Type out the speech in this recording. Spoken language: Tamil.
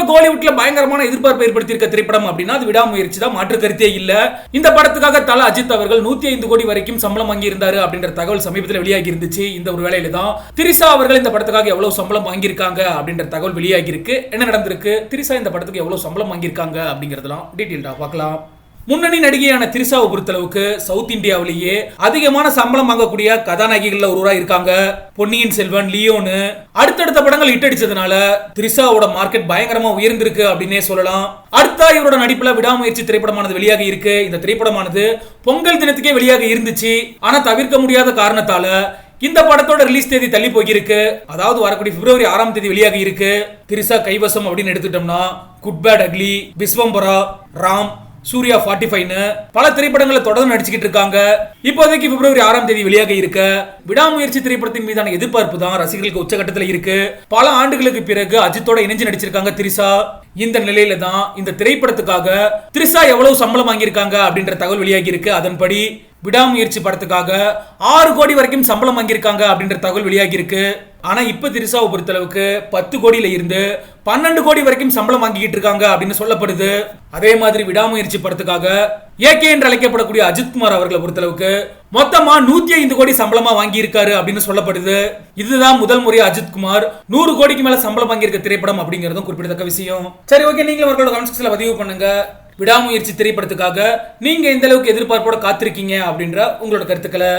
கோலிவுட்ல பயங்கரமான எதிர்பார்ப்பு ஏற்படுத்தியிருக்க திரைப்படம் அப்படின்னா அது விடாமுயற்சி தான், மாற்று கருத்தே இல்ல. இந்த படத்துக்காக தல அஜித் அவர்கள் 105 கோடி வரைக்கும் சம்பளம் வாங்கி இருந்தாரு அப்படின்ற தகவல் சமீபத்தில் வெளியாகி இருந்துச்சு. இந்த ஒரு வேளையில தான் திரிஷா அவர்கள் இந்த படத்துக்காக எவ்வளவு சம்பளம் வாங்கியிருக்காங்க அப்படின்ற தகவல் வெளியாகி இருக்கு. என்ன நடந்திருக்கு, திரிஷா இந்த படத்துக்கு எவ்வளவு சம்பளம் வாங்கியிருக்காங்க அப்படிங்கறதெல்லாம் டீடைல்டா பார்க்கலாம். முன்னணி நடிகையான திரிஷாவை பொறுத்தளவுக்கு சவுத் இந்தியாவிலேயே அதிகமான சம்பளம் வாங்கக்கூடிய கதாநாயகிகள் ஒருவரா இருக்காங்க. பொன்னியின் செல்வன், லியோனு அடுத்தடுத்த படங்கள் ஹிட் அடிச்சதுனால திரிஷாவோட மார்க்கெட் பயங்கரமா உயர்ந்திருக்கு அப்படின்னே சொல்லலாம். அடுத்த இவரோட நடிப்புல விடாமுயற்சி திரைப்படமானது வெளியாக இருக்கு. இந்த திரைப்படமானது பொங்கல் தினத்துக்கே வெளியாக இருந்துச்சு. ஆனா தவிர்க்க முடியாத காரணத்தால இந்த படத்தோட ரிலீஸ் தேதி தள்ளி போயிருக்கு. அதாவது வரக்கூடிய பிப்ரவரி 6ஆம் தேதி வெளியாக இருக்கு. திரிஷா கைவசம் அப்படின்னு எடுத்துட்டோம்னா Good Bad Ugly, Vishwambhara, Ram, Suriya 45 பல திரைப்படங்களை தொடர்ந்து நடிச்சுக்கிட்டு இருக்காங்க. இப்போதைக்கு பிப்ரவரி 6ஆம் தேதி வெளியாக இருக்க விடாமுயற்சி திரைப்படத்தின் மீதான எதிர்பார்ப்பு தான் ரசிகர்களுக்கு உச்சகட்டத்தில் இருக்கு. பல ஆண்டுகளுக்கு பிறகு அஜித்தோட இணைஞ்சு நடிச்சிருக்காங்க திரிஷா. இந்த நிலையில தான் இந்த திரைப்படத்துக்காக திரிஷா எவ்வளவு சம்பளம் வாங்கியிருக்காங்க அப்படின்ற தகவல் வெளியாகி இருக்கு. அதன்படி விடாமுயற்சி படத்துக்காக 6 கோடி வரைக்கும் சம்பளம் வாங்கியிருக்காங்க அப்படின்ற தகவல் வெளியாகி இருக்கு. ஆனா இப்ப திரிஷாவை பொறுத்தளவுக்கு 10 கோடியில இருந்து 12 கோடி வரைக்கும் சம்பளம் வாங்கிட்டு இருக்காங்க அப்படின்னு சொல்லப்படுது. அதே மாதிரி விடாமுயற்சி படத்துக்காக ஏகே என்று அழைக்கப்படக்கூடிய அஜித்குமார் அவர்களை பொறுத்தளவுக்கு மொத்தமா 105 கோடி சம்பளமா வாங்கி இருக்காரு அப்படின்னு சொல்லப்படுது. இதுதான் முதல் முறை அஜித்குமார் 100 கோடிக்கு மேல சம்பளம் வாங்கி இருக்க திரைப்படம் அப்படிங்கறதும் குறிப்பிடத்தக்க விஷயம். சரி, ஓகே, நீங்களும் அவர்களோட கமெண்ட் செக்ஷன்ல பதிவு பண்ணுங்க. விடாமுயற்சி திரைப்படத்துக்காக நீங்க எந்த அளவுக்கு எதிர்பார்ப்போட காத்திருக்கீங்க அப்படின்ற உங்களோட கருத்துக்களை